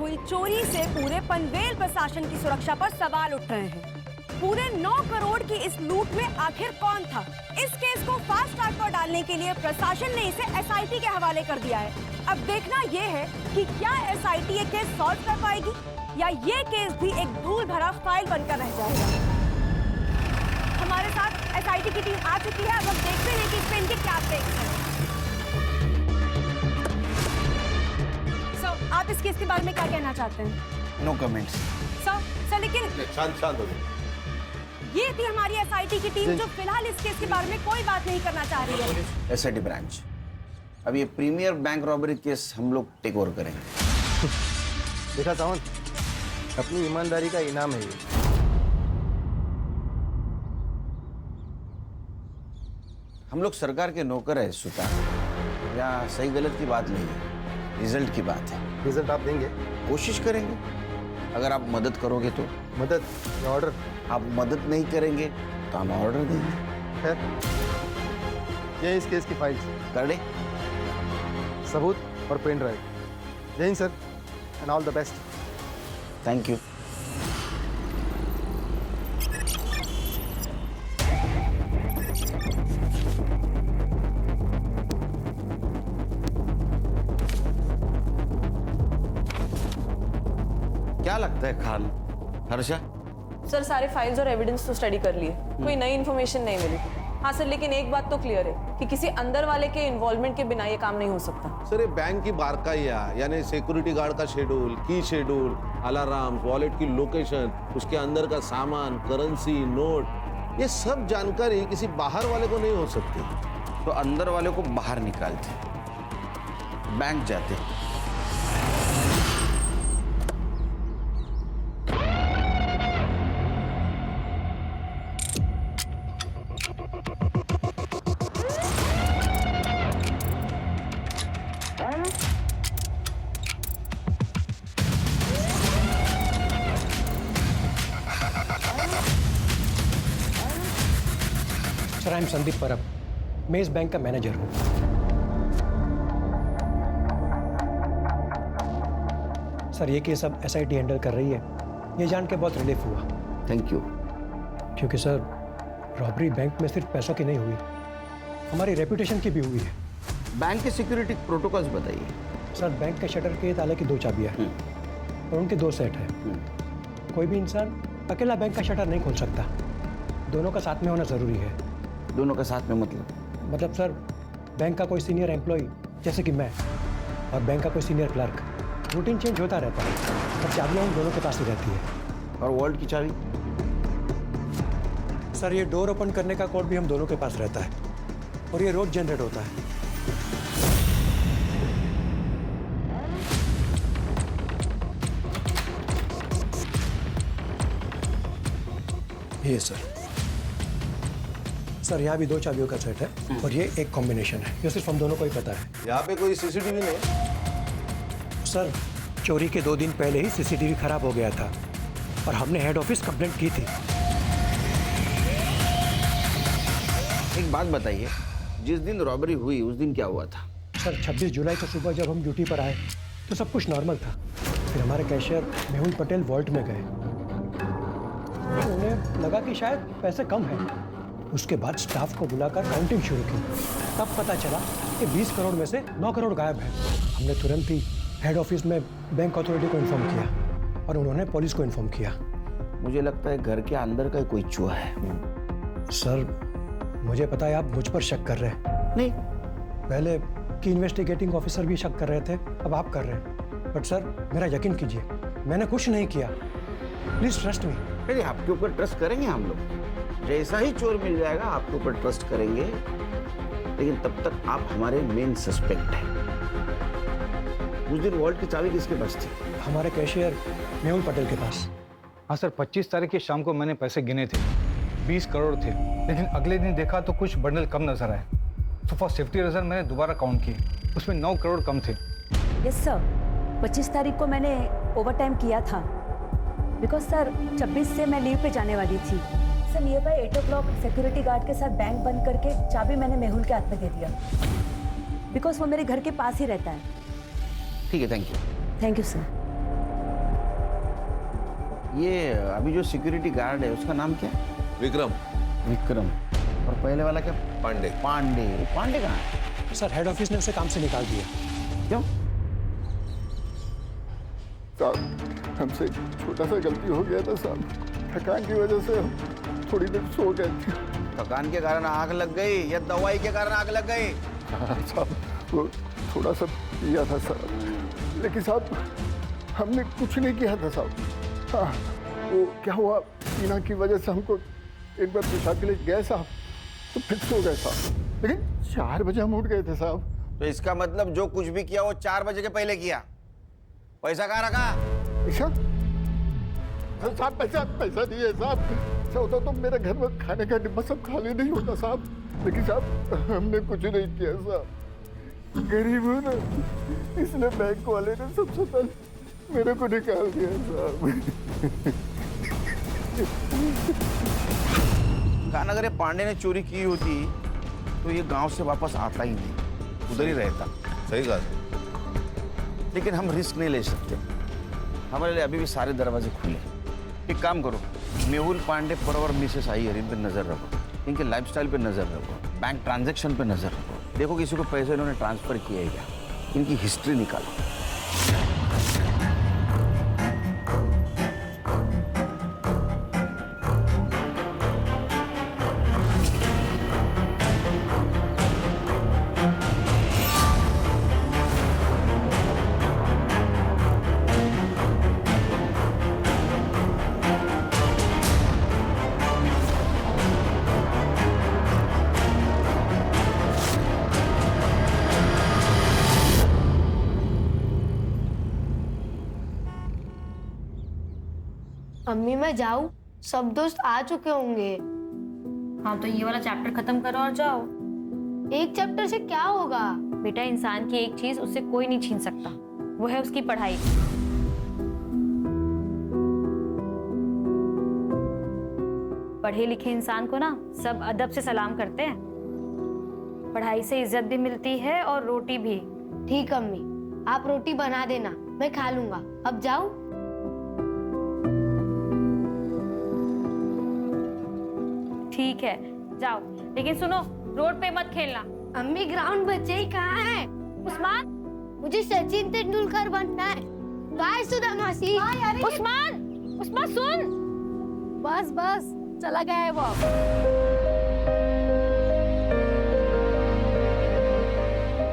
हुई चोरी से पूरे पनवेल प्रशासन की सुरक्षा पर सवाल उठ रहे हैं। पूरे 9 करोड़ की इस लूट में आखिर कौन था? इस केस को फास्ट ट्रैक पर डालने के लिए प्रशासन ने इसे एसआईटी के हवाले कर दिया है। अब देखना यह है कि क्या एसआईटी ये केस सॉल्व कर पाएगी या ये केस भी एक धूल भरा फाइल बनकर रह जाएगा। हमारे साथ एसआईटी की टीम आ चुकी है। अब हम देखते हैं कि इस पे इनके क्या टेक्स हैं। सर, आप इस केस के बारे में क्या कहना चाहते हैं? No comments. सर लेकिन शांत हो गए। ये थी हमारी एसआईटी की टीम जो फिलहाल इस केस के बारे में कोई बात नहीं करना चाह रही है। एसआईटी ब्रांच, अब ये प्रीमियर बैंक रॉबरी केस हम लोग टेक ओवर करेंगे। देखा सावन, अपनी ईमानदारी का इनाम है ये। हम लोग सरकार के नौकर है सुल्तान, या सही गलत की बात नहीं है, रिजल्ट की बात है। रिजल्ट आप देंगे? कोशिश करेंगे, अगर आप मदद करोगे तो। मदद या ऑर्डर? आप मदद नहीं करेंगे तो हम ऑर्डर देंगे। खैर, ये इस केस की फाइल्स, कर दे। सबूत और पेन ड्राइव। जय Hind sir, and all the best. Thank you. क्या लगता है खान? हर्षा? सर सारे फाइल्स और एविडेंस तो स्टडी कर लिए, कोई नई इन्फॉर्मेशन नहीं मिली। हाँ सर, लेकिन एक बात तो क्लियर है कि किसी अंदर वाले के इन्वॉल्वमेंट के बिना ये काम नहीं हो सकता। सर ये बैंक की बारकाइया, यानी सिक्योरिटी गार्ड का शेड्यूल, की शेड्यूल, अलार्म, वॉलेट की लोकेशन, उसके अंदर का सामान, करेंसी, नोट, ये सब जानकारी किसी बाहर वाले को नहीं हो सकती। तो अंदर वाले को बाहर निकालते, बैंक जाते। सर, आई एम संदीप परब, मैं इस बैंक का मैनेजर हूँ। सर, ये केस अब एसआईटी हैंडल कर रही है, ये जान के बहुत रिलीफ हुआ। Thank you. क्योंकि सर, रॉबरी बैंक में सिर्फ पैसों की नहीं हुई, हमारी रेपुटेशन की भी हुई है। बैंक के सिक्योरिटी प्रोटोकॉल्स बताइए। सर, बैंक के शटर के ताले की 2 चाबियाँ हैं और उनके 2 सेट हैं। कोई भी इंसान अकेला बैंक का शटर नहीं खोल सकता, दोनों का साथ में होना ज़रूरी है। दोनों का साथ में मतलब सर, बैंक का कोई सीनियर एम्प्लॉय जैसे कि मैं और बैंक का कोई सीनियर क्लर्क, रूटीन चेंज होता रहता है, पर चाबियाँ उन दोनों के पास ही रहती है। और वॉल्ट की चाबी? सर, ये डोर ओपन करने का कोड भी हम दोनों के पास रहता है और ये रोज जनरेट होता है। ये सर, यहाँ भी 2 चाबियों का सेट है और ये एक कॉम्बिनेशन है, ये सिर्फ हम दोनों को ही पता है। यहाँ पे कोई सीसीटीवी नहीं? सर, चोरी के 2 दिन पहले ही सीसीटीवी खराब हो गया था और हमने हेड ऑफिस कंप्लेंट की थी। एक बात बताइए, जिस दिन रॉबरी हुई उस दिन क्या हुआ था? सर, 26 जुलाई को सुबह जब हम ड्यूटी पर आए तो सब कुछ नॉर्मल था। फिर हमारे कैशियर मेहुल पटेल वॉल्ट में गए, उन्हें लगा कि शायद पैसे कम हैं। उसके बाद स्टाफ को बुलाकर काउंटिंग शुरू की, तब पता चला कि 20 करोड़ में से 9 करोड़ गायब हैं। हमने तुरंत ही हेड ऑफिस में बैंक अथॉरिटी को इन्फॉर्म किया और उन्होंने पुलिस को इन्फॉर्म किया। मुझे लगता है घर के अंदर का कोई चूहा है। सर, मुझे पता है आप मुझ पर शक कर रहे हैं। नहीं, पहले की इन्वेस्टिगेटिंग ऑफिसर भी शक कर रहे थे, अब आप कर रहे हैं। बट सर, मेरा यकीन कीजिए, मैंने कुछ नहीं किया। Please trust me. अरे आपके ऊपर ट्रस्ट करेंगे हम लोग, जैसा ही चोर मिल जाएगा आपके ऊपर ट्रस्ट करेंगे, लेकिन तब तक आप हमारे मेन सस्पेक्ट हैं। उस दिन वॉल्ट की चाबी किसके पास थी? हमारे कैशियर मेहुल पटेल के पास। हाँ सर, 25 तारीख की शाम को मैंने पैसे गिने थे, 20 करोड़ थे, लेकिन अगले दिन देखा तो कुछ बंडल कम नजर आए। तो फॉर सेफ्टी रीजन मैंने दोबारा काउंट किए, उसमें 9 करोड़ कम थे। यस सर, 25 तारीख को मैंने ओवर टाइम किया था, बिकॉज सर 26 से मैं लीव पे जाने वाली थी। Sir, near by 8 o'clock security guard के साथ बैंक बंद करके चाबी मैंने मेहुल के हाथ में दे दिया, बिकॉज वो मेरे घर के पास ही रहता है। ठीक है, thank you. Thank you sir. ये अभी जो सिक्योरिटी गार्ड है उसका नाम क्या है? विक्रम। विक्रम। और पहले वाला क्या? पांडे। पांडे। पांडे कहाँ है? सर हेड ऑफिस ने उसे काम से निकाल दिया। क्यों? साहब हमसे छोटा सा गलती हो गया था साहब, थकान की वजह से हम थोड़ी देर सो गए थे। थकान के कारण आग लग गई या दवाई के कारण आग लग गई? हाँ साहब, वो थोड़ा सा पिया था साहब, लेकिन साहब हमने कुछ नहीं किया था साहब। हाँ वो क्या हुआ, पीना की वजह से हमको एक बार पेशाब के लिए गए साहब, तो फिर सो गए साहब, लेकिन 4 बजे हम उठ गए थे साहब। तो इसका मतलब जो कुछ भी किया वो 4 बजे के पहले किया। पैसा कहाँ रखा? पैसा? साहब पैसा नहीं है साहब। ऐसा होता तो मेरे घर में खाने का डिब्बा सब खाली नहीं होता साहब, लेकिन साहब हमने कुछ नहीं किया साहब, गरीब हूँ ना, इसलिए बैंक वाले ने सबसे पहले मेरे को निकाल दिया साहब। खान अगर ये पांडे ने चोरी की होती तो ये गांव से वापस आता ही नहीं, उधर ही रहता। सही कहा। लेकिन हम रिस्क नहीं ले सकते, हमारे लिए अभी भी सारे दरवाजे खुले। एक काम करो, मेहुल पांडे पर और मिसेस अय्यर इन पे नजर रखो, इनके लाइफस्टाइल पे नजर रखो, बैंक ट्रांजैक्शन पे नजर रखो, देखो किसी को पैसे इन्होंने ट्रांसफर किया है क्या, इनकी हिस्ट्री निकालो। अम्मी मैं जाऊँ? सब दोस्त आ चुके होंगे। हाँ तो ये वाला चैप्टर खत्म करो और जाओ। एक चैप्टर से क्या होगा? बेटा इंसान की एक चीज उससे कोई नहीं छीन सकता, वो है उसकी पढ़ाई। पढ़े लिखे इंसान को ना सब अदब से सलाम करते हैं। पढ़ाई से इज्जत भी मिलती है और रोटी भी। ठीक अम्मी, आप रोटी बना देना, मैं खा लूंगा। अब जाऊँ? ठीक है जाओ, लेकिन सुनो रोड पे मत खेलना। अम्मी ग्राउंड बच्चे ही कहाँ है? उस्मान, मुझे सचिन तेंदुलकर बनना है। बाय सुधा मासी। उस्मान, उस्मान सुन। बस बस चला गया है वो।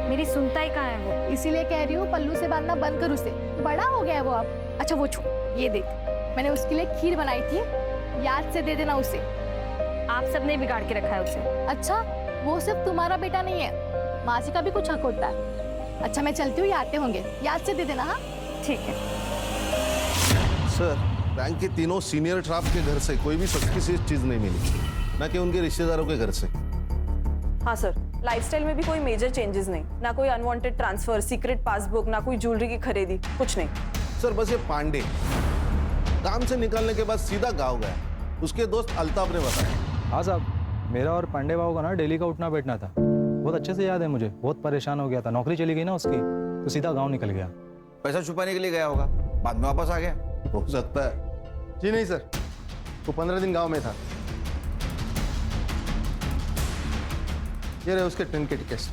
मेरी सुनता ही कहाँ है वो? इसीलिए कह रही हूँ पल्लू से बांधना बंद कर उसे, बड़ा हो गया है वो अब। अच्छा वो छोड़, ये देख मैंने उसके लिए खीर बनाई थी, याद से दे देना उसे। आप सबने बिगाड़ के रखा है उसे। अच्छा वो सिर्फ तुम्हारा बेटा नहीं है, मासी का भी कुछ हक होता है। अच्छा मैं चलती हूँ, ये आते होंगे, याद से दे देना। हाँ ठीक है। सर बैंक के तीनों सीनियर स्टाफ के घर से कोई भी सस्पिशियस चीज नहीं मिली, ना कि उनके रिश्तेदारों के घर से। हाँ सर, लाइफस्टाइल में भी कोई मेजर चेंजेस नहीं, ना कोई अनवांटेड ट्रांसफर, सीक्रेट पासबुक, ना कोई ज्वेलरी की खरीदी, कुछ नहीं। सर बस ये पांडे काम से निकलने के बाद सीधा गाँव गया, उसके दोस्त अल्ताफ ने बताया। हाँ साहब, मेरा और पांडे बाबू का ना डेली का उठना बैठना था, बहुत अच्छे से याद है मुझे। बहुत परेशान हो गया था, नौकरी चली गई ना उसकी, तो सीधा गांव निकल गया। पैसा छुपाने के लिए गया होगा, बाद में वापस आ गया। हो सकता है। जी नहीं सर, वो 15 दिन गांव में था। ये रहे उसके ट्रेन के टिकट्स।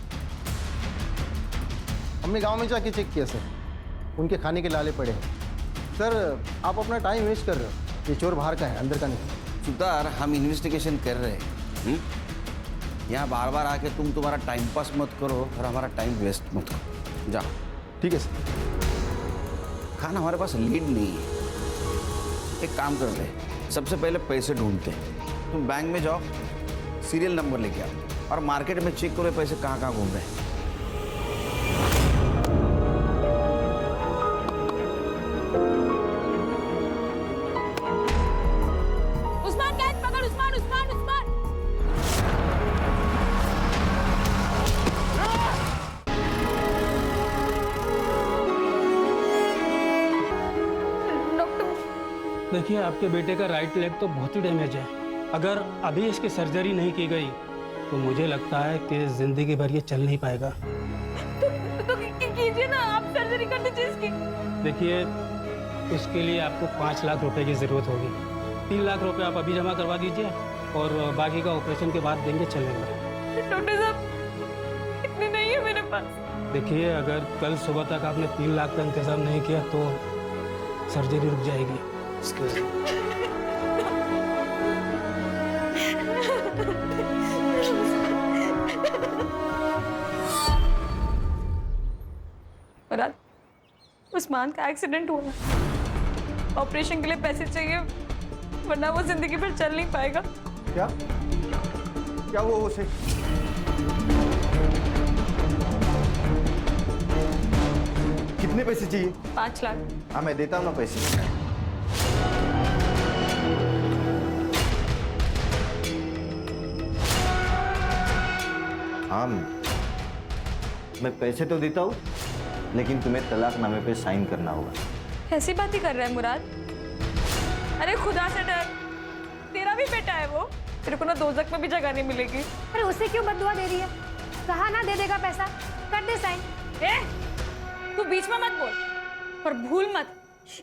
हमने गांव में जाके चेक किया सर, उनके खाने के लाले पड़े हैं। सर आप अपना टाइम वेस्ट कर रहे हो, ये चोर बाहर का है, अंदर का नहीं। सुतार, हम इन्वेस्टिगेशन कर रहे हैं, यहाँ बार बार आके तुम्हारा टाइम पास मत करो और हमारा टाइम वेस्ट मत करो। जाओ। ठीक है सर। खान हमारे पास लीड नहीं है, एक काम कर रहे, सबसे पहले पैसे ढूंढते हैं। तुम बैंक में जाओ, सीरियल नंबर लेके आओ और मार्केट में चेक करो पैसे कहाँ कहाँ घूम रहे हैं। देखिए आपके बेटे का राइट लेग तो बहुत ही डैमेज है, अगर अभी इसकी सर्जरी नहीं की गई तो मुझे लगता है कि जिंदगी भर ये चल नहीं पाएगा। तो कीजिए ना, आप सर्जरी कर दीजिए इसकी। देखिए उसके लिए आपको 5 लाख रुपए की ज़रूरत होगी। 3 लाख रुपए आप अभी जमा करवा दीजिए और बाकी का ऑपरेशन के बाद देंगे, चलेगा। डॉक्टर साहब इतने नहीं है मेरे पास। देखिए, अगर कल सुबह तक आपने 3 लाख का इंतजाम नहीं किया तो सर्जरी रुक जाएगी। मुराद, उस्मान का एक्सीडेंट हुआ, ऑपरेशन के लिए पैसे चाहिए, वरना वो जिंदगी भर चल नहीं पाएगा। क्या क्या हुआ उसे? कितने पैसे चाहिए? 5 लाख। हाँ, मैं देता हूँ ना पैसे। हाँ, मैं पैसे तो देता हूँ, लेकिन तुम्हें तलाकनामे पे साइन करना होगा। ऐसी बात ही कर रहा है मुराद? अरे खुदा से डर, तेरा भी बेटा है वो, तेरे को ना दोजख में भी जगह नहीं मिलेगी। अरे उसे क्यों बददुआ दे रही है? कहा ना दे देगा पैसा, कर दे साइन। तू बीच में मत बोल, पर भूल मत,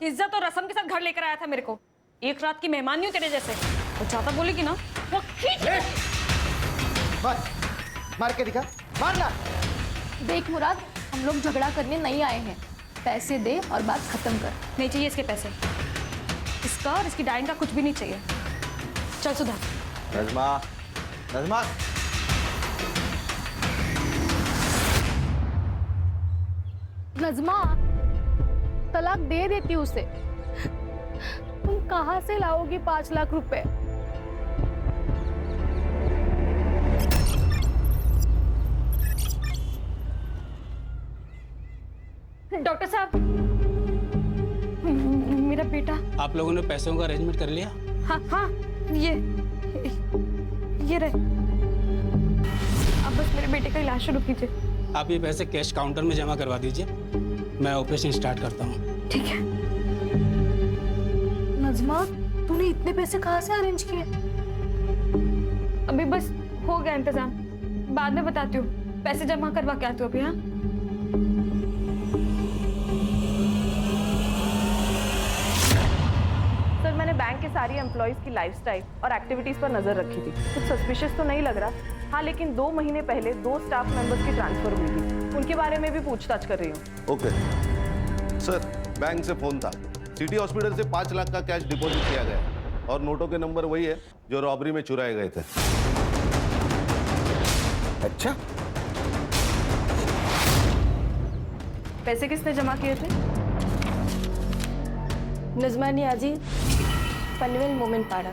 इज्जत और रस्म के साथ घर लेकर आया था मेरे को। एक रात की मेहमान नहीं हूँ तेरे जैसे। और ज्यादा बोलेगी ना वो खींच। मार के दिखा, मारना। देख मुराद, हम लोग झगड़ा करने नहीं आए हैं, पैसे दे और बात खत्म कर। नहीं चाहिए इसके पैसे, इसका और इसकी डाइन का कुछ भी नहीं चाहिए। चल सुधा। नज़मा, नज़मा। नज़मा, तलाक दे देती उसे। तुम कहाँ से लाओगी 5 लाख रुपए? डॉक्टर साहब, मेरा बेटा। आप लोगों ने पैसों का अरेंजमेंट कर लिया? हाँ हाँ, ये रहे। अब बस मेरे बेटे का इलाज शुरू कीजिए। आप ये पैसे कैश काउंटर में जमा करवा दीजिए, मैं ऑपरेशन स्टार्ट करता हूँ। ठीक है। नज़मा, तूने इतने पैसे कहाँ से अरेंज किए? अभी बस हो गया इंतजाम, बाद में बताती हूँ। पैसे जमा करवा के आती हूँ अभी। हाँ, सर, मैंने बैंक के सारी एम्प्लॉइज की लाइफस्टाइल और एक्टिविटीज पर नजर रखी थी। कुछ सस्पिशियस तो नहीं लग रहा। हाँ, लेकिन 2 महीने पहले 2 स्टाफ मेंबर्स की ट्रांसफर हुई थी, उनके बारे में भी पूछताछ कर रही हूँ। ओके सर, बैंक से फोन था, सिटी हॉस्पिटल से 5 लाख का कैश डिपॉजिट किया गया और नोटों के नंबर वही है जो रॉबरी में चुराए गए थे। अच्छा, पैसे किसने जमा किए थे? नज़मा नियाजी, पनवेल मोमिन पाड़ा।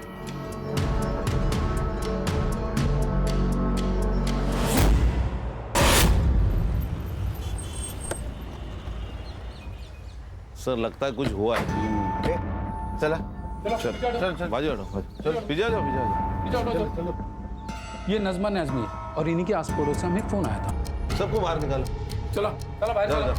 सर, लगता है कुछ हुआ है। चला चल बाजू हटो, चल पीछे जाओ, पीछे जाओ। ये नज़मा ने और इन्हीं के आस पड़ोस से हमें फोन आया था। सबको बाहर निकालो। चलो चलो भाई, चलो।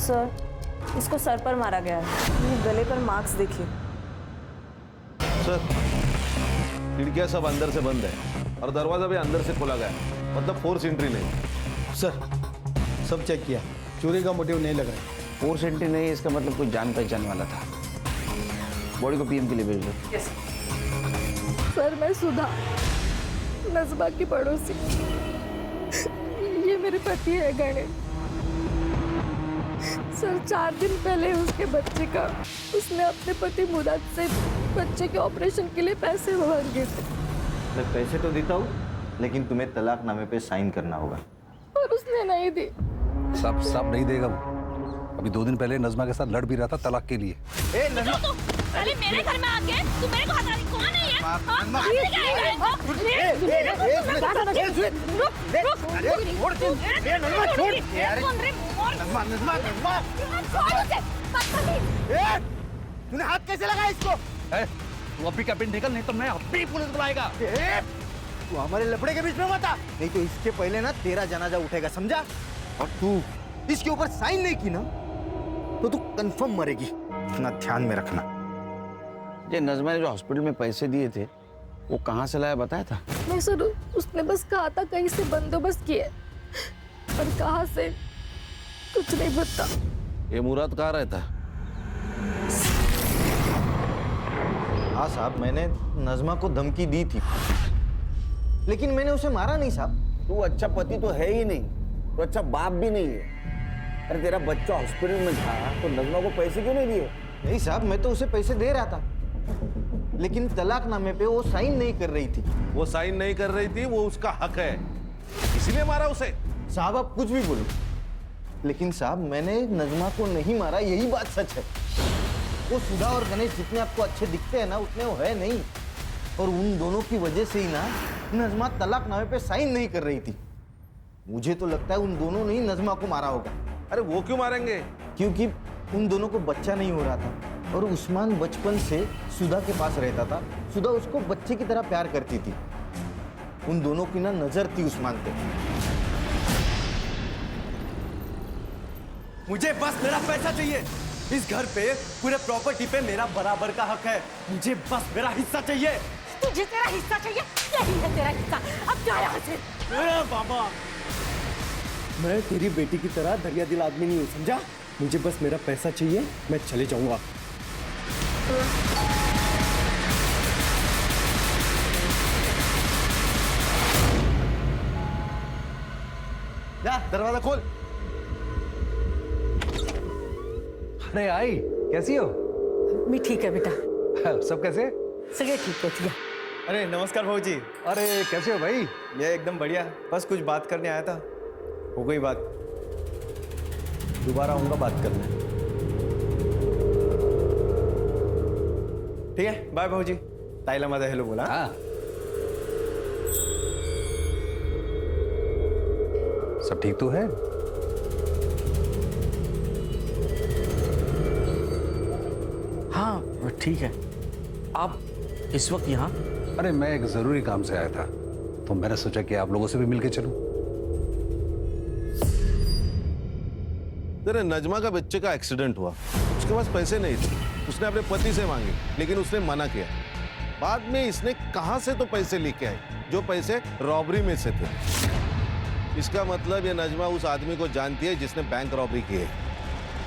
सर, इसको सर पर मारा गया है। ये गले पर मार्क्स देखिए। सर, खिड़कियां सब अंदर से बंद है और दरवाजा भी अंदर से खोला गया है, मतलब फोर्स एंट्री नहीं। सर, सब चेक किया, चोरी का मोटिव नहीं लग रहा है। फोर्स एंट्री नहीं, इसका मतलब कोई जान पहचान वाला था। बॉडी को पीएम के लिए भेज दो। सर, मैं सुधा, नज़मा की पड़ोसी। ये मेरे पति है गणेश। सर, 4 दिन पहले उसके बच्चे का उसने अपने पति मुराद से बच्चे के ऑपरेशन के लिए पैसे मांगे थे। मैं पैसे तो देता हूँ, लेकिन तुम्हें तलाकनामे पे साइन करना होगा। और उसने नहीं दी। सब नहीं देगा वो। अभी 2 दिन पहले नज़मा के साथ लड़ भी रहा था तलाक के लिए। ए नज़मा, साले मेरे घर में आके तू मेरे को हटा रही, कौन है ये? तूने हाथ कैसे लगाया इसको? तू अभी का पिन निकल, नहीं तो मैं अभी पुलिस बुलाएगा। तू हमारे लफड़े के बीच में मत आ, नहीं तो इसके पहले ना तेरा जनाजा उठेगा, समझा? और तू इसके ऊपर साइन नहीं की ना तो तू कंफर्म मरेगी। इतना ध्यान में रखना। ये नजमा ने जो हॉस्पिटल में पैसे दिए थे वो कहाँ से लाया बताया था? नहीं सर, उसने बस कहा था कहीं से बंदोबस्त किए, पर कहाँ से कुछ नहीं पता। ये मुराद कहाँ रहता? हाँ साहब, मैंने नजमा को धमकी दी थी, लेकिन मैंने उसे मारा नहीं साहब। तू अच्छा पति तो है ही नहीं, तो अच्छा बाप भी नहीं है। अरे तेरा बच्चा हॉस्पिटल में था तो नजमा को पैसे क्यों नहीं दिए? नहीं साहब, मैं तो उसे पैसे दे रहा था, लेकिन तलाकनामे पे वो साइन नहीं कर रही थी। वो साइन नहीं कर रही थी, वो उसका हक है, इसीलिए मारा उसे। साहब आप कुछ भी बोलो, लेकिन साहब मैंने नजमा को नहीं मारा, यही बात सच है। वो सुधा और गणेश जितने आपको अच्छे दिखते हैं ना, उतने वो है नहीं। और उन दोनों की वजह से ही ना नजमा तलाकनामे पे साइन नहीं कर रही थी। मुझे तो लगता है उन दोनों ने ही नजमा को मारा होगा। अरे वो क्यों मारेंगे? क्योंकि उन दोनों को बच्चा नहीं हो रहा था और उस्मान बचपन से सुधा के पास रहता था। सुधा उसको बच्चे की तरह प्यार करती थी। उन दोनों की ना नजर थी उस्मान पे। मुझे बस मेरा पैसा चाहिए। इस घर पे पूरे प्रॉपर्टी पे मेरा बराबर का हक है। मुझे बस मेरा हिस्सा चाहिए। तुझे तेरा हिस्सा चाहिए? यही है तेरा हिस्सा, अब जा यहाँ से। बाबा, मैं तेरी बेटी की तरह दरिया दिल आदमी नहीं हूँ, समझा? मुझे बस मेरा पैसा चाहिए, मैं चले जाऊंगा। जा दरवाजा खोल। अरे आई, कैसी हो? मैं ठीक है बेटा। सब कैसे? सगे ठीक है। अरे नमस्कार भाऊजी। अरे कैसे हो भाई? ये एकदम बढ़िया, बस कुछ बात करने आया था। हो गई बात, दोबारा आऊंगा बात करने। ठीक है, बाय भाऊजी। ताईला माझा हेलो बोला। हाँ। सब ठीक तो है? हाँ ठीक है। आप इस वक्त यहाँ? अरे मैं एक जरूरी काम से आया था, तो मैंने सोचा कि आप लोगों से भी मिलके चलूं। तेरे नजमा का बच्चे का एक्सीडेंट हुआ, उसके पास पैसे नहीं थे, उसने अपने पति से मांगे, लेकिन उसने मना किया। बाद में इसने कहां से तो पैसे लेके आए, जो पैसे रॉबरी में से थे। इसका मतलब ये नजमा उस आदमी को जानती है जिसने बैंक रॉबरी की है।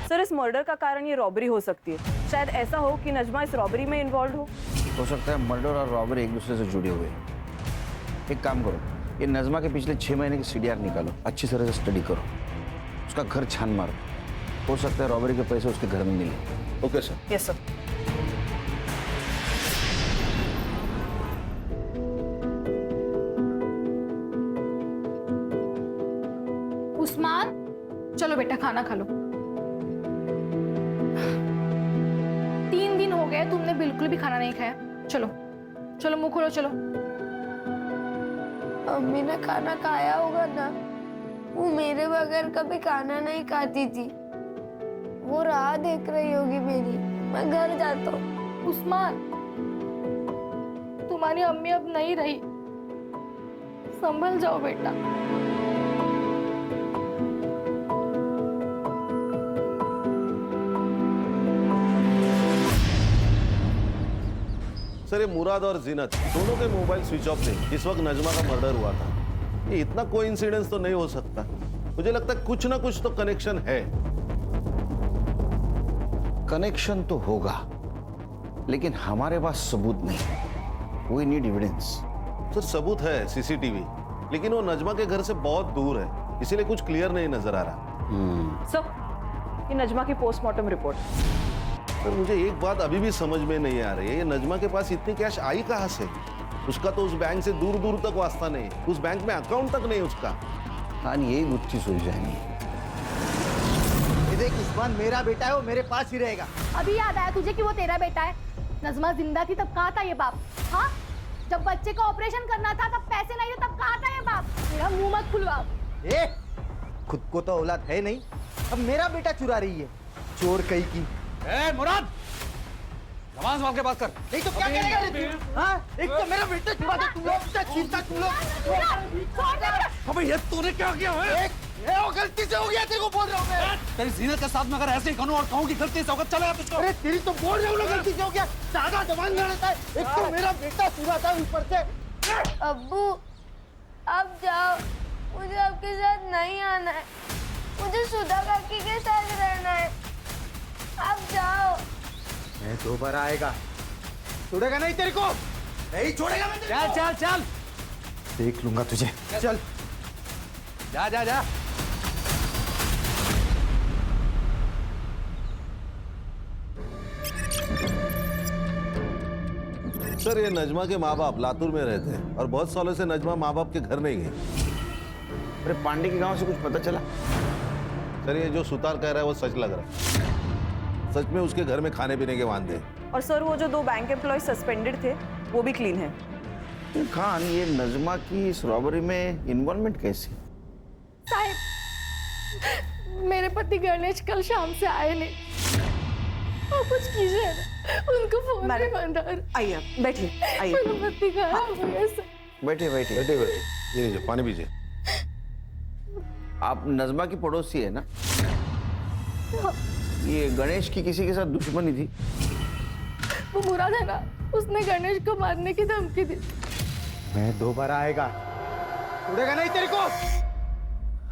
सर, इस मर्डर का कारण ये रॉबरी हो सकती है। शायद ऐसा हो कि नजमा इस रॉबरी में इन्वॉल्व हो सकता है मर्डर और रॉबरी एक दूसरे से जुड़े हुए। एक काम करो, ये नजमा के पिछले 6 महीने की CDR निकालो, अच्छी तरह से स्टडी करो, उसका घर छान मारो। हो सकता है रॉबरी के पैसे उसके घर में मिले। Okay sir. Yes sir. Usman, चलो बेटा खाना खा लो। 3 दिन हो गए तुमने बिल्कुल भी खाना नहीं खाया। चलो चलो मुंह खोलो, चलो। अम्मी ने खाना खाया होगा ना, वो मेरे बगैर कभी खाना नहीं खाती थी। वो राह देख रही होगी मेरी। मैं घर जाता हूँ। उस्मान, तुम्हारी अम्मी अब नहीं रही, संभल जाओ बेटा। सर, ये मुराद और जीनत दोनों के मोबाइल स्विच ऑफ थे जिस वक्त नजमा का मर्डर हुआ था। ये इतना कोइंसिडेंस तो नहीं हो सकता। मुझे लगता है कुछ ना कुछ तो कनेक्शन है। कनेक्शन तो होगा, लेकिन हमारे पास सबूत नहीं। We need evidence. सर, सबूत है CCTV, लेकिन वो नजमा के घर से बहुत दूर है, इसीलिए कुछ क्लियर नहीं नजर आ रहा। सर, ये नजमा की पोस्टमार्टम रिपोर्ट। सर, मुझे एक बात अभी भी समझ में नहीं आ रही है, ये नजमा के पास इतनी कैश आई कहाँ से? उसका तो उस बैंक से दूर दूर तक वास्ता नहीं, उस बैंक में अकाउंट तक नहीं उसका। हाँ, यही गुत्थी सुलझ जाएंगी। ये देख उस्मान मेरा बेटा है, वो मेरे पास ही रहेगा। अभी याद आया तुझे कि वो तेरा बेटा है? नजमा जिंदा थी तब कहाँ था ये बाप? हाँ, जब बच्चे का ऑपरेशन करना था तब पैसे नहीं थे, तब कहाँ था ये बाप? मेरा मुंह मत खुलवाओ। ए, खुद को तो औलाद है नहीं, अब मेरा बेटा चुरा रही है, चोर कहीं की। ए मुराद, नमाज मांग के बात कर। नहीं तो क्या करेगा? हाँ, एक तो मेरा बेटा चुरा दे, तुम लोग छीनता तुम लोग। अबे ये तूने क्या किया है? वो गलती से हो गया, तेरे को बोल रहा हूँ मैं। तेरी जीनत के साथ में अगर ऐसे ही करूं और कहूं कि गलती से होगा, चलेगा तुझको? अरे तेरी तो बोल रहा हूँ ना, गलती से हो गया। ज्यादा जवान लड़ता है। एक तो मेरा बेटा सुना था ऊपर से। अब्बू अब जाओ, मुझे आपके साथ नहीं आना है। मुझे सुधा काकी के साथ रहना है। आप जाओ। मैं दोबारा आएगा, छोड़ेगा नहीं तेरे को, नहीं छोड़ेगा मैं तेरे को। चल चल चल, देख लूंगा तुझे। चल जा जा जा। सर, ये नजमा के माँ बाप लातूर में रहते हैं और बहुत सालों से नजमा माँ बाप के घर नहीं गई। अरे पांडे के गांव से कुछ पता चला? सर, ये जो सुतार कह रहा है वो सच लग रहा है। सच में उसके घर में खाने पीने के वांदे हैं। और सर वो जो 2 बैंक एम्प्लॉय सस्पेंडेड थे वो भी क्लीन है। खान, ये नजमा की इस रॉबरी में इन्वॉल्वमेंट कैसी? साहब, मेरे पति गणेश कल शाम से आए नहीं। आप कुछ कीजिए ना, उनको फोन पे बंद। आइए बैठिए, आइए। मेरा पति कहाँ हो गया सर? बैठे बैठे बैठे बैठे, ये लीजिए पानी पीजिए। आप नजमा की पड़ोसी है ना? ये गणेश की किसी के साथ दुश्मनी थी? वो बुरा था ना, उसने गणेश को मारने की धमकी दी। मैं दोबारा आएगा, छोड़ेगा नहीं तेरे को।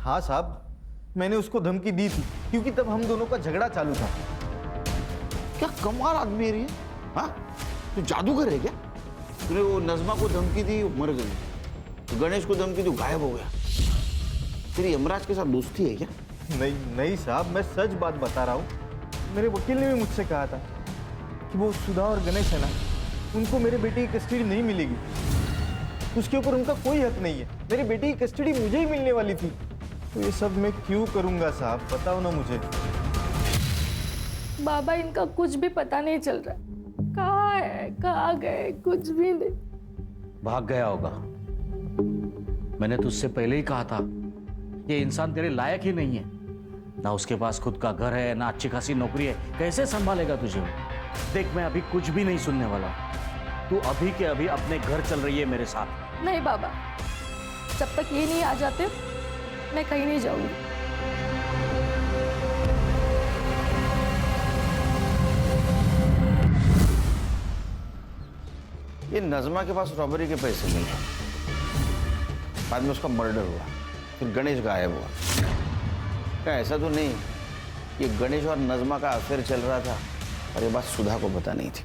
हाँ साहब, मैंने उसको धमकी दी थी क्योंकि तब हम दोनों का झगड़ा चालू था। क्या कमाल आदमी है ये? हाँ, तू जादूगर है क्या? तूने वो नजमा को धमकी दी, वो मर गई। तो गणेश को धमकी दी, गायब हो गया। तेरी यमराज के साथ दोस्ती है क्या? नहीं नहीं साहब, मैं सच बात बता रहा हूँ। मेरे वकील ने भी मुझसे कहा था कि वो सुधा और गणेश है ना, उनको मेरे बेटे की कस्टडी नहीं मिलेगी। उसके ऊपर उनका कोई हक नहीं है। मेरी बेटी की कस्टडी मुझे ही मिलने वाली थी। तो ये सब मैं क्यों करूंगा साहब, बताओ ना मुझे। बाबा, इनका कुछ भी पता नहीं चल रहा। कहाँ है, कहाँ गए, कुछ भी नहीं। भाग गया होगा। मैंने तुझसे पहले ही कहा था, ये इंसान तेरे लायक ही नहीं है। ना उसके पास खुद का घर है, ना अच्छी खासी नौकरी है, कैसे संभालेगा तुझे? देख, मैं अभी कुछ भी नहीं सुनने वाला। तू अभी के अभी अपने घर चल रही है मेरे साथ। नहीं बाबा, जब तक ये नहीं आ जाते मैं कहीं नहीं जाऊंगी। ये नजमा के पास रॉबरी के पैसे नहीं है। बाद में उसका मर्डर हुआ, फिर गणेश गायब हुआ। क्या ऐसा तो नहीं कि गणेश और नजमा का अफेयर चल रहा था और ये बात सुधा को पता नहीं थी?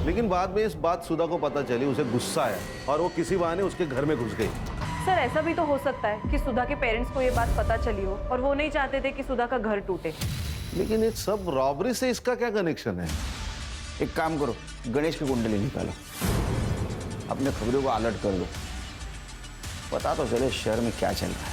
लेकिन बाद में इस बात सुधा को पता चली, उसे गुस्सा आया और वो किसी बहाने उसके घर में घुस गई। सर ऐसा भी तो हो सकता है कि सुधा के पेरेंट्स को ये बात पता चली हो और वो नहीं चाहते थे कि सुधा का घर टूटे। लेकिन ये सब रॉबरी से इसका क्या कनेक्शन है? एक काम करो, गणेश की कुंडली निकालो, अपने खबरों को अलर्ट कर दो, पता तो चले शहर में क्या चल रहा है।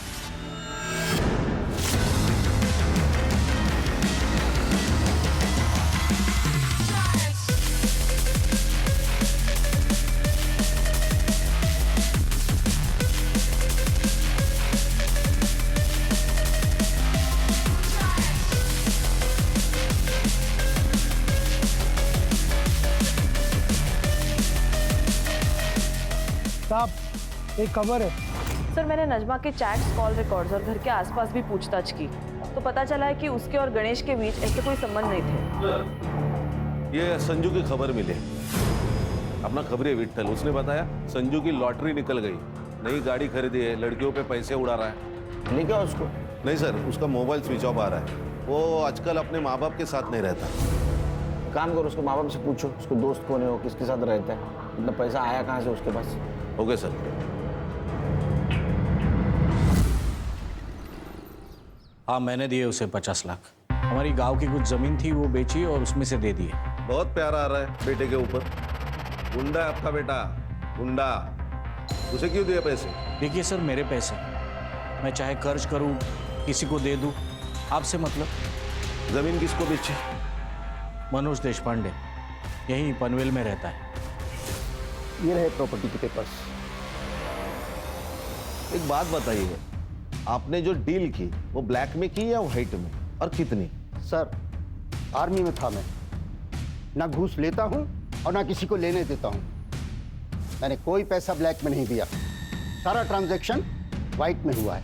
साहब, एक खबर है। सर मैंने नजमा के चैट्स, कॉल रिकॉर्ड्स और घर के आसपास भी पूछताछ की तो पता चला है कि उसके और गणेश के बीच ऐसे कोई संबंध नहीं थे। ये संजू की खबर मिली, अपना खबरी विट्ठल, उसने बताया संजू की लॉटरी निकल गई, नई गाड़ी खरीदी है, लड़कियों पे पैसे उड़ा रहा है। नहीं क्या उसको? नहीं सर, उसका मोबाइल स्विच ऑफ आ रहा है। वो आजकल अपने माँ बाप के साथ नहीं रहता। काम करो, उसके माँ बाप से पूछो उसको दोस्त कौन है, वो किसके साथ रहता है, इतना पैसा आया कहाँ से उसके पास। Okay sir. हाँ, मैंने दिए उसे 50 लाख। हमारी गांव की कुछ जमीन थी, वो बेची और उसमें से दे दिए। बहुत प्यार आ रहा है बेटे के ऊपर। गुंडा है आपका बेटा, गुंडा। उसे क्यों दिए पैसे? देखिए सर, मेरे पैसे, मैं चाहे कर्ज करूं, किसी को दे दूं, आपसे मतलब। जमीन किसको बेची? मनोज देशपांडे, यहीं पनवेल में रहता है। ये रहे प्रॉपर्टी के पेपर्स। एक बात बताइए, आपने जो डील की वो ब्लैक में की या व्हाइट में, और कितनी? सर, आर्मी में था मैं, ना घूस लेता हूं और ना किसी को लेने देता हूं। मैंने कोई पैसा ब्लैक में नहीं दिया, सारा ट्रांजैक्शन व्हाइट में हुआ है।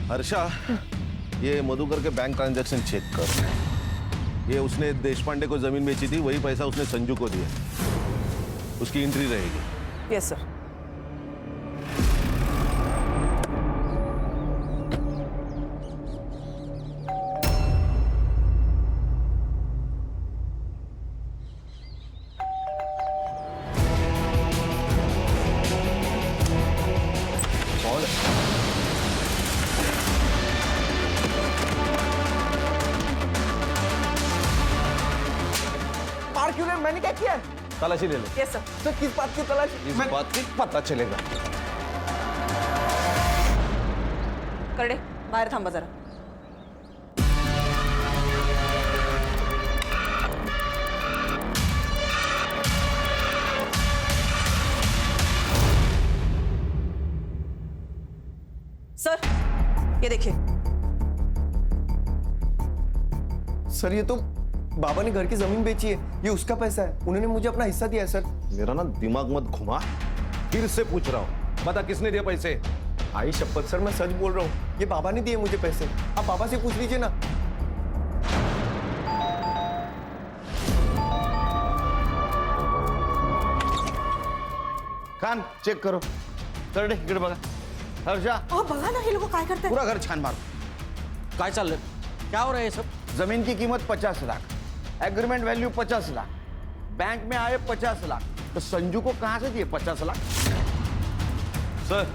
हर्षा, ये मधुकर के बैंक ट्रांजैक्शन चेक कर। ये उसने देशपांडे को जमीन बेची थी, वही पैसा उसने संजू को दिया। उसकी एंट्री रहेगी। Yes sir. क्यों मैंने क्या किया? तलाशी ले ले। Yes sir. तो किस बात की तलाशी? इस बात की पता चलेगा। करडे बाहेर थांबा जरा। सर ये देखिए। सर ये तो बाबा ने घर की जमीन बेची है, ये उसका पैसा है, उन्होंने मुझे अपना हिस्सा दिया है सर। मेरा ना दिमाग मत घुमा, फिर से पूछ रहा हूँ, बता किसने दिया पैसे? आई शपथ सर, मैं सच बोल रहा हूँ, ये बाबा ने दिए मुझे पैसे। आप बाबा से पूछ लीजिए ना। खान चेक करो। करडे इकडे बघा। हर्षा, बघा ना हे लोक काय करतात। पूरा घर छान मारो। काय चाललंय? क्या हो रहा है ये सब? जमीन की कीमत 50 lakh, agreement value 50 lakh, bank में आए 50 लाख, तो संजू को कहां से दिए 50 लाख? सर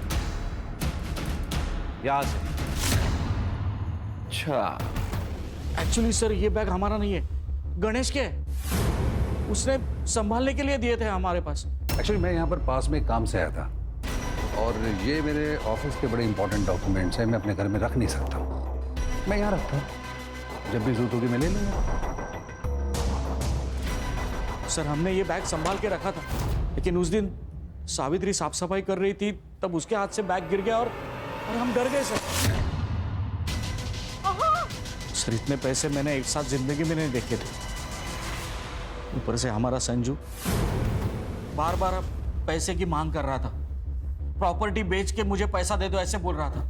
यहां से। अच्छा, एक्चुअली सर ये बैग हमारा नहीं है, गणेश के है। उसने संभालने के लिए दिए थे हमारे पास। एक्चुअली मैं यहाँ पर पास में काम से आया था और ये मेरे ऑफिस के बड़े इंपॉर्टेंट डॉक्यूमेंट्स हैं, मैं अपने घर में रख नहीं सकता हूँ, मैं यहाँ रखता हूँ, जब भी जरूरत होगी मैं ले लूँगा। सर हमने ये बैग संभाल के रखा था, लेकिन उस दिन सावित्री साफ सफाई कर रही थी, तब उसके हाथ से बैग गिर गया और हम डर गए सर। सर इतने पैसे मैंने एक साथ जिंदगी में नहीं देखे थे। ऊपर से हमारा संजू बार बार पैसे की मांग कर रहा था, प्रॉपर्टी बेच के मुझे पैसा दे दो ऐसे बोल रहा था।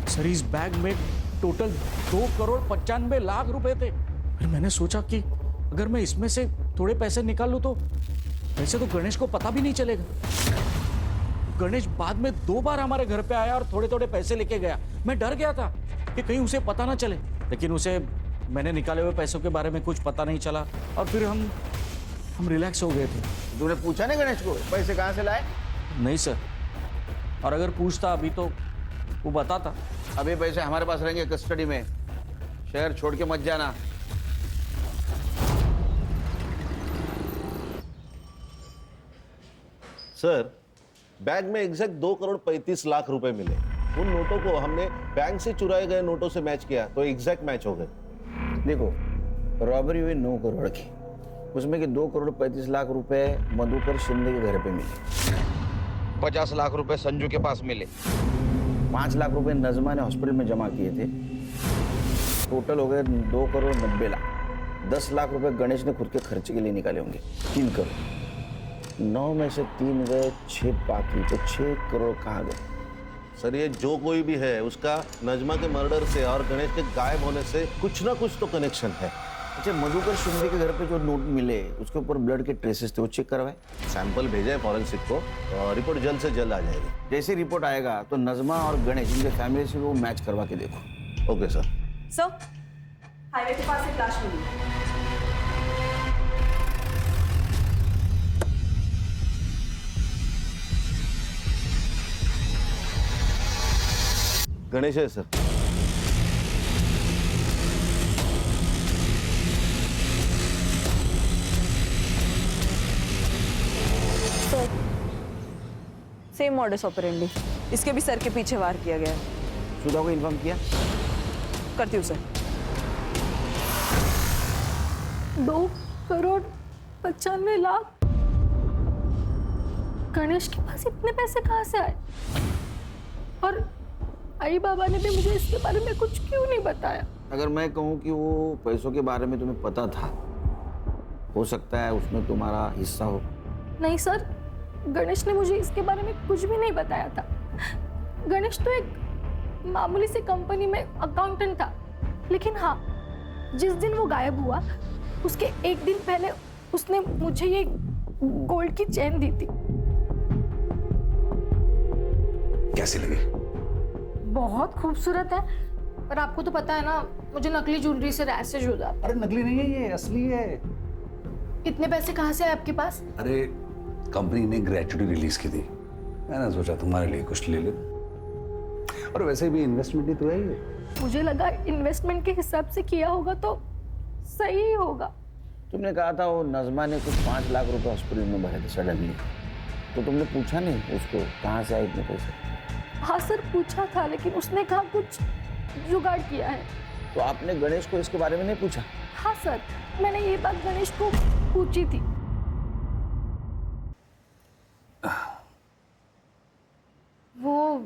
सर इस बैग में टोटल 2,95,00,000 रुपए थे। फिर मैंने सोचा कि अगर मैं इसमें से थोड़े पैसे निकाल लूं तो वैसे तो गणेश को पता भी नहीं चलेगा। गणेश बाद में 2 बार हमारे घर पे आया और थोड़े थोड़े पैसे लेके गया। मैं डर गया था कि कहीं उसे पता ना चले, लेकिन उसे मैंने निकाले हुए पैसों के बारे में कुछ पता नहीं चला और फिर हम रिलैक्स हो गए थे। तूने पूछा नहीं गणेश को पैसे कहां से लाए? नहीं सर, और अगर पूछता अभी तो वो बताता। अभी पैसे हमारे पास रहेंगे कस्टडी में, शहर छोड़ के मत जाना। सर बैग में एग्जैक्ट 2,35,00,000 रुपए मिले। उन नोटों को हमने बैंक से चुराए गए नोटों से मैच किया तो एग्जैक्ट मैच हो गए। देखो रॉबरी हुई 9 करोड़ की, उसमें के 2,35,00,000 रुपए मधुकर शिंदे के घर पे मिले, 50 लाख रुपए संजू के पास मिले, 5 लाख रुपए नजमा ने हॉस्पिटल में जमा किए थे। टोटल हो गए 2,90,00,000। 10 लाख रुपए गणेश ने खुद के खर्चे के लिए निकाले होंगे, 3 करोड़। 9 में से 3 गए, 6 बाकी, तो 6 करोड़ कहाँ गए? सर ये जो कोई भी है उसका नजमा के मर्डर से और गणेश के गायब होने से कुछ ना कुछ तो कनेक्शन है। अच्छा, मधुकर शिंदे के घर पे जो नोट मिले उसके ऊपर ब्लड के ट्रेसेस थे, वो चेक करवाए? सैंपल भेजा है फॉरेंसिक को, रिपोर्ट जल्द से जल्द आ जाएगी। जैसे रिपोर्ट आएगा तो नजमा और गणेश इनके फैमिली से वो मैच करवा के देखो। Okay sir. सर हाईवे के पास एक लाश मिली। गणेश है सर। सेम मॉडस ऑपरेंडी, इसके भी सर के पीछे वार किया गया है। सुधा को इन्फॉर्म किया? करती हूँ सर। 2,95,00,000। गणेश के पास इतने पैसे कहाँ से आए? और आई बाबा ने भी मुझे इसके बारे में कुछ क्यों नहीं बताया? अगर मैं कहूँ कि वो पैसों के बारे में तुम्हें पता था, हो सकता है उसमें तुम्हारा हिस्सा हो। नहीं सर, गणेश ने मुझे इसके बारे में कुछ भी नहीं बताया था। गणेश तो एक मामूली सी कंपनी में अकाउंटेंट था, लेकिन हाँ, जिस दिन वो गायब हुआ उसके एक दिन पहले उसने मुझे ये गोल्ड की चेन दी थी। कैसी लगी? बहुत खूबसूरत है, पर आपको तो पता है ना, मुझे नकली ज्वेलरी से रैशेज हो जाता। अरे नकली नहीं है, ये असली है। इतने पैसे कहाँ से आए आपके पास? अरे कंपनी ने ग्रेचुटी रिलीज की थी, मैंने सोचा तुम्हारे लिए कुछ ले ले। और वैसे भी इन्वेस्टमेंट ही तो है ये। मुझे लगा इन्वेस्टमेंट के हिसाब से किया होगा तो सही ही होगा। तुमने कहा था वो नज़मा ने कुछ 5 लाख रुपए हॉस्पिटल में भरे थे सडनली, तो तुमने पूछा नहीं उसको कहाँ से आए इतने पैसे? हाँ सर, पूछा था, लेकिन उसने कहा कुछ जुगाड़ किया है। तो आपने गणेश को इसके बारे में नहीं पूछा? हाँ सर, मैंने ये बात गणेश को पूछी थी। वो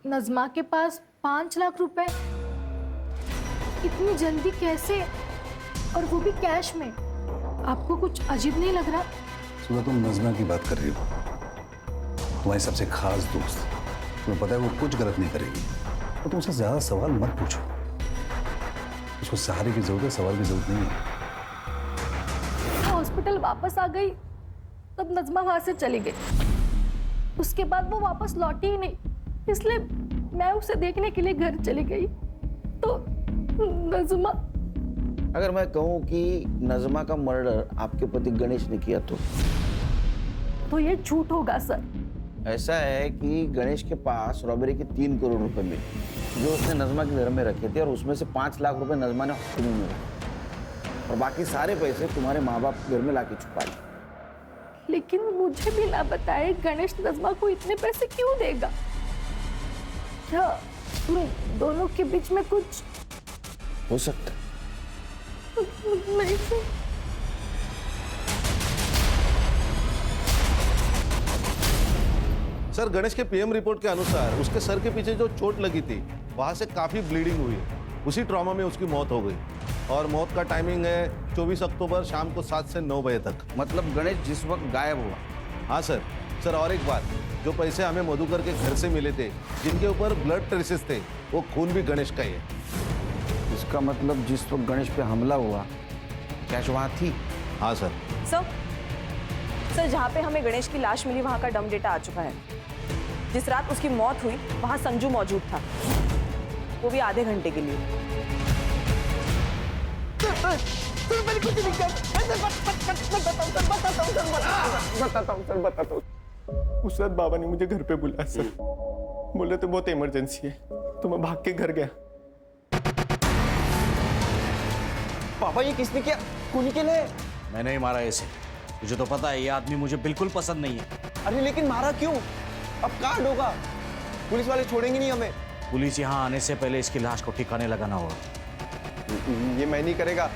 नज़मा के पास 5 लाख रुपए इतनी जल्दी कैसे, और वो भी कैश में? आपको कुछ अजीब नहीं लग रहा? सुबह तुम नज़मा की बात कर रही हो, तुम्हारी सबसे खास दोस्त, तुम्हें पता है वो कुछ गलत नहीं करेगी, तो तुमसे ज्यादा सवाल मत पूछो। उसको सहारे की जरूरत है, सवाल की जरूरत नहीं है। हॉस्पिटल वापस आ गई तब नज़मा वहां से चली गई, उसके बाद वो वापस लौटी ही नहीं, इसलिए मैं उसे देखने के लिए घर चली गई। तो नज़मा, अगर मैं कहूँ कि नज़मा का मर्डर आपके पति गणेश ने किया तो ये झूठ होगा सर। ऐसा है कि गणेश के पास रॉबरी के 3 करोड़ रुपए मिले, जो उसने नज़मा के घर में रखे थे, और उसमें से 5 लाख रुपए नज़मा ने हॉस्पिटल में रखे, और बाकी सारे पैसे तुम्हारे माँ बाप घर में लाके छुपा लिए। लेकिन मुझे भी ना बताए गणेश नज़मा को इतने पैसे क्यों देगा? क्या तुम दोनों के बीच में कुछ हो सकता? नहीं सर। सर, गणेश के पीएम रिपोर्ट के अनुसार उसके सर के पीछे जो चोट लगी थी वहां से काफी ब्लीडिंग हुई, उसी ट्रॉमा में उसकी मौत हो गई, और मौत का टाइमिंग है 24 अक्टूबर शाम को 7 से 9 बजे तक। मतलब गणेश जिस वक्त गायब हुआ? हाँ सर। सर और एक बात, जो पैसे हमें मधुकर के घर से मिले थे, जिनके ऊपर ब्लड ट्रेसेस थे, वो खून भी गणेश का ही है। इसका मतलब जिस वक्त गणेश पे हमला हुआ कैश वहाँ थी? हाँ सर। सर, जहाँ पे हमें गणेश की लाश मिली वहाँ का डम डेटा आ चुका है। जिस रात उसकी मौत हुई वहाँ संजू मौजूद था, वो भी आधे घंटे के लिए। बताता हूँ। उस रात बाबा ने मुझे घर पे बुलाया सर, बोले तो बहुत इमरजेंसी है, तो मैं भाग के घर गया। पापा ये किसने किया? कुनी के लिए? मैंने ही मारा इसे, तुझे तो पता है ये आदमी मुझे बिल्कुल पसंद नहीं है। अरे लेकिन मारा क्यों? अब कहाँ होगा? पुलिस वाले छोड़ेंगे नहीं हमें। पुलिस यहाँ आने से पहले इसकी लाश को ठिकाने लगाना होगा। ये मैं नहीं करेगा,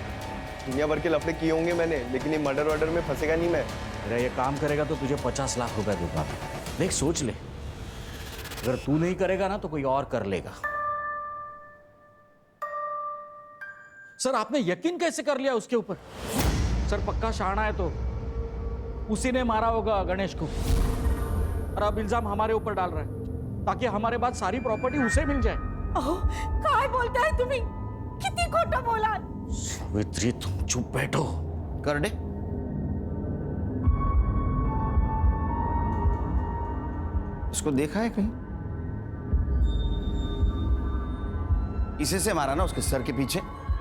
दुनिया भर के लफड़े किए होंगे मैंने, लेकिन ये मर्डर वर्डर में फंसेगा नहीं मैं। मेरा ये काम करेगा तो तुझे 50 लाख रुपए दूंगा। देख सोच ले, अगर तू नहीं करेगा ना तो कोई और कर लेगा। सर आपने यकीन कैसे कर लिया उसके ऊपर? सर पक्का शाना है तो उसी ने मारा होगा गणेश को, और अब इल्जाम हमारे ऊपर डाल रहा है ताकि हमारे बाद सारी प्रॉपर्टी उसे मिल जाए। काय बोलता है तुम्ही? किती खोटं बोला? सावित्री तुम चुप बैठो। कर दे। इसको देखा है कहीं? इसे से मारा ना उसके सर के पीछे।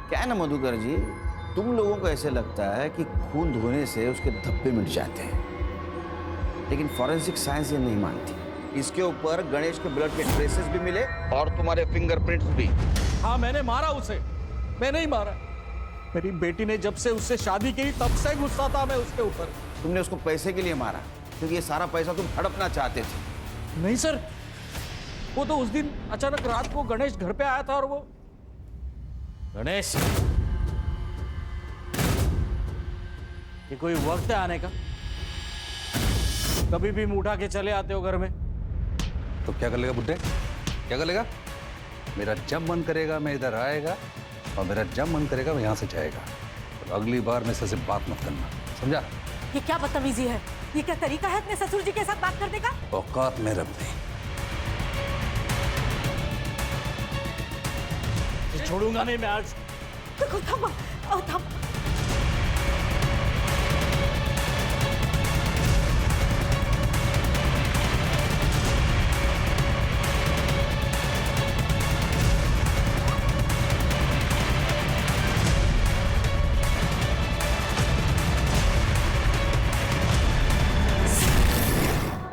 क्या है ना मधुकर जी, तुम लोगों को ऐसे लगता है कि खून धोने से उसके धब्बे मिट जाते हैं, लेकिन फॉरेंसिक साइंस ये नहीं मानती। इसके ऊपर गणेश के ब्लड के ट्रेसेस भी मिले और तुम्हारे फिंगरप्रिंट्स भी। हाँ मैंने मारा उसे, मैंने ही मारा। मेरी बेटी ने जब से उससे शादी की तब से गुस्सा था मैं उसके ऊपर। तुमने उसको पैसे के लिए मारा क्योंकि ये सारा पैसा तुम हड़पना चाहते थे। नहीं सर, वो तो उस दिन अचानक रात को गणेश घर पे आया था और वो गणेश, ये कोई वक्त है आने का? कभी भी उठा के चले आते हो घर में। तो क्या कर लेगा बुड्ढे? क्या कर लेगा? मेरा जब मन करेगा मैं इधर आएगा, और मेरा जब मन करेगा मैं यहाँ से जाएगा। और अगली बार मेरे से बात मत करना, समझा? ये क्या बदतमीजी है? ये क्या तरीका है अपने ससुर जी के साथ बात करने का? औकात में रब नहीं। छोड़ूंगा नहीं मैं आज। देखो थम, थम।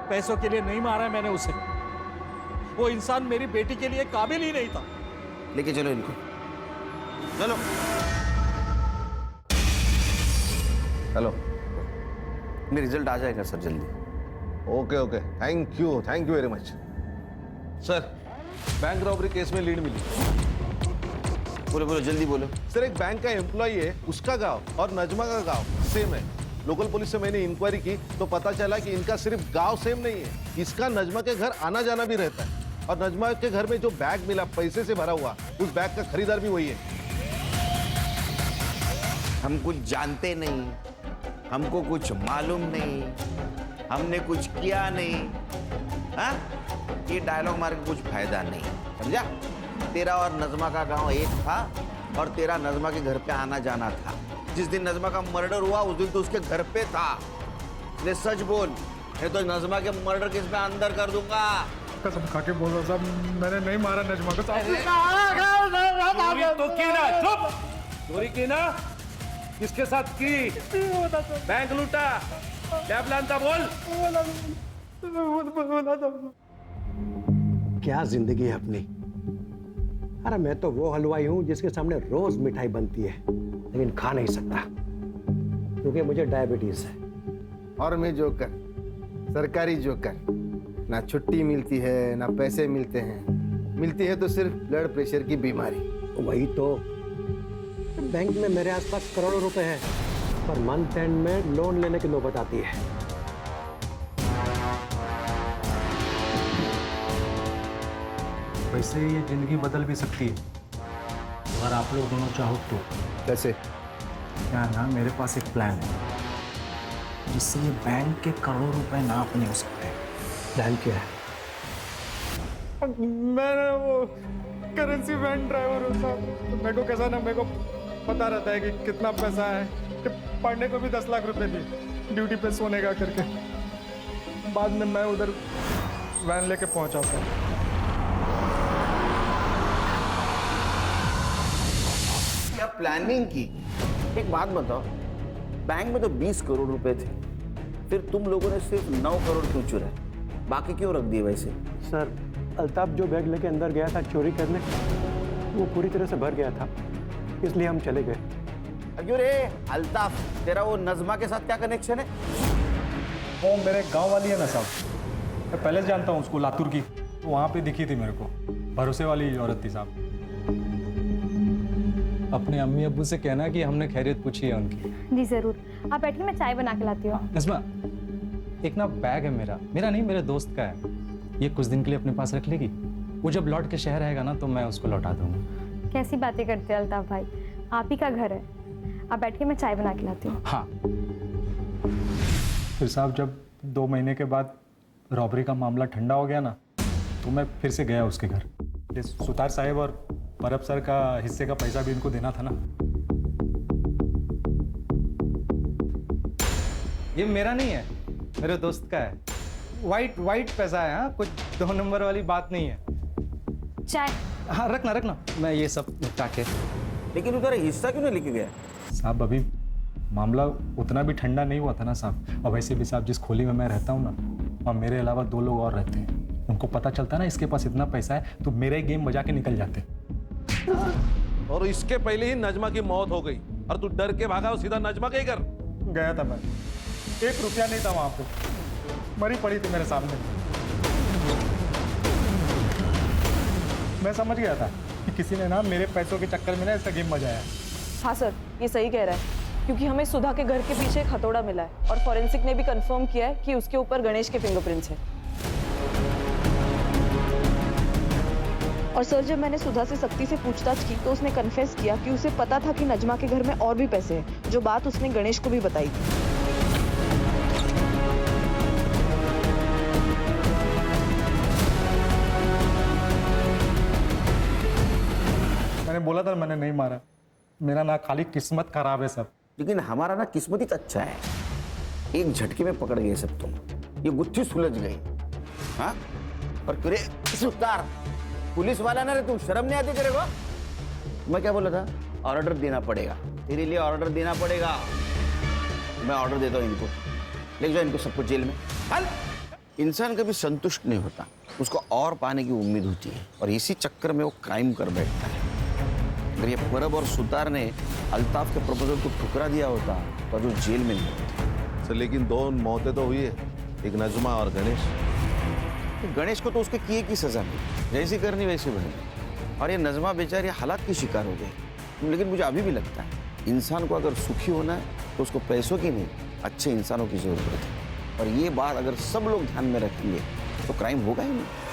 पैसों के लिए नहीं मारा मैंने उसे। वो इंसान मेरी बेटी के लिए काबिल ही नहीं था। लेके चलो इनको, चलो। हेलो, मेरा रिजल्ट आ जाएगा सर जल्दी। Okay okay, thank you very much. Sir, bank robbery case में लीड मिली। बोलो बोलो, जल्दी बोलो। सर, एक बैंक का एम्प्लॉय है, उसका गांव और नजमा का गांव सेम है। लोकल पुलिस से मैंने इंक्वायरी की तो पता चला कि इनका सिर्फ गांव सेम नहीं है, इसका नजमा के घर आना जाना भी रहता है। और नजमा के घर में जो बैग मिला पैसे से भरा हुआ, उस बैग का खरीदार भी वही है। हम कुछ जानते नहीं, हमको कुछ मालूम नहीं, हमने कुछ किया नहीं। हाँ, ये डायलॉग मार के कुछ फायदा नहीं, समझा? तेरा और नजमा का गांव एक था और तेरा नजमा के घर पे आना जाना था। जिस दिन नजमा का मर्डर हुआ उस दिन तो उसके घर पे था। ले सच बोल, नहीं तो नजमा के मर्डर केस में अंदर कर दूंगा। कसम खा के बोल रहा साहब, मैंने नहीं मारा नजमा को। चोरी तो की ना, चुप। चोरी की ना, किसके साथ की? बैंक लूटा, क्या प्लान था? बोल। क्या जिंदगी है अपनी। अरे मैं तो वो हलवाई हूँ जिसके सामने रोज मिठाई बनती है, लेकिन खा नहीं सकता क्योंकि मुझे डायबिटीज है। और मैं जोकर, सरकारी जोकर। ना छुट्टी मिलती है, ना पैसे मिलते हैं। मिलती है तो सिर्फ ब्लड प्रेशर की बीमारी। वही तो, बैंक में मेरे आसपास करोड़ों रुपए हैं, पर मंथ एंड में लोन लेने की नौबत आती है। वैसे ये जिंदगी बदल भी सकती है अगर आप लोग दोनों चाहो तो। कैसे? क्या ना, मेरे पास एक प्लान है जिससे ये बैंक के करोड़ों रुपए ना अपने हो सकते हैं। प्लान क्या है? मैं वो करेंसी वैन ड्राइवर हूँ साहब, तो मेरे को कैसा ना, मेरे को पता रहता है कि कितना पैसा है। कि पांडे को भी 10 लाख रुपए दिए ड्यूटी पे सोने का करके। बाद में मैं उधर वैन लेके पहुंचा था। क्या प्लानिंग की? एक बात बताओ, बैंक में तो 20 करोड़ रुपए थे, फिर तुम लोगों ने सिर्फ 9 करोड़ क्यों चुराए? बाकी क्यों रख दिए वैसे? सर, अल्ताफ जो बैग लेके अंदर गया था चोरी करने, वो पूरी तरह से भर गया था, इसलिए हम चले गए। अरे रे अल्ताफ, तेरा वो नजमा के साथ क्या कनेक्शन है? वो मेरे गांव वाली है ना साहब, मैं पहले से जानता हूँ उसको, लातूर की। तो वहाँ पे दिखी थी मेरे को, भरोसे वाली औरत थी साहब। अपने अम्मी अब्बू से कहना कि हमने खैरियत पूछी है उनकी। जी जरूर, आप बैठिए, मैं चाय बना के लाती हूँ। नज़मा, एक ना बैग है मेरा नहीं, मेरे दोस्त का है। ये कुछ दिन के लिए अपने पास रख लेगी, वो जब लौट के शहर आएगा ना तो मैं उसको लौटा दूंगा। कैसी बातें करते हैं अल्ताफ भाई, आप ही का घर है। आप बैठिए, मैं चाय बना के लाती हूँ। हाँ, फिर साहब जब 2 महीने के बाद रॉबरी का मामला ठंडा हो गया ना, तो मैं फिर से गया उसके घर। ये सुतार साहब और परब सर का हिस्से का पैसा भी इनको देना था ना। ये मेरा नहीं है, मेरे दोस्त का है। वाइट पैसा है। हाँ, कुछ 2 नंबर वाली बात नहीं है। चाय? हाँ, रखना, मैं ये सब निपटा के। लेकिन उधर हिस्सा क्यों नहीं लेके गया? साहब अभी मामला उतना भी ठंडा नहीं हुआ था ना साहब। और वैसे भी साहब, जिस खोली में मैं रहता हूँ ना, वहाँ मेरे अलावा 2 लोग और रहते हैं। उनको पता चलता ना इसके पास इतना पैसा है तो मेरे गेम बजा के निकल जाते। और इसके पहले ही नजमा की मौत हो गई और तू डर के भागा सीधा नजमा के ही घर गया था। मैं 1 रुपया नहीं था वहां पे, मरी पड़ी थी मेरे सामने। मैं समझ गया था कि किसी ने ना मेरे पैसों के चक्कर में ना इसका गेम बजाया। हाँ सर, ये सही कह रहा है, क्योंकि हमें सुधा के घर के पीछे एक हथौड़ा मिला है और फॉरेंसिक ने भी कंफर्म किया है कि उसके ऊपर गणेश के फिंगरप्रिंट्स हैं। और सर, जब मैंने सुधा से सख्ती से पूछताछ की तो उसने कन्फेस किया कि उसे पता था कि नजमा के घर में और भी पैसे हैं, जो बात उसने गणेश को भी बताई थी। बोला था मैंने नहीं मारा। मेरा ना खाली किस्मत खराब है सब। लेकिन हमारा ना किस्मत ही अच्छा है, एक झटके में पकड़ गए सब तुम, ये गुत्थी सुलझ गई। हाँ और तेरे सुतार पुलिस वाला ना रे, तुम शर्म नहीं आती तेरे को? मैं क्या बोला था? ऑर्डर देना पड़ेगा, तेरे लिए ऑर्डर देना पड़ेगा। मैं ऑर्डर देता हूँ इनको, ले जाओ इनको सबको जेल में। हल इंसान कभी संतुष्ट नहीं होता, उसको और पाने की उम्मीद होती है और इसी चक्कर में वो क्राइम कर बैठता है। अगर ये परब और सुतार ने अल्ताफ के प्रपोजल को ठुकरा दिया होता तो जो जेल में नहीं होते। सर लेकिन 2 मौतें तो हुई है, एक नजमा और गणेश। तो गणेश को तो उसके किए की सजा मिली, जैसी करनी वैसी बनी, और ये नजमा बेचारी हालात की शिकार हो गई। लेकिन मुझे अभी भी लगता है इंसान को अगर सुखी होना है तो उसको पैसों की नहीं, अच्छे इंसानों की जरूरत है। और ये बात अगर सब लोग ध्यान में रखेंगे तो क्राइम होगा ही नहीं।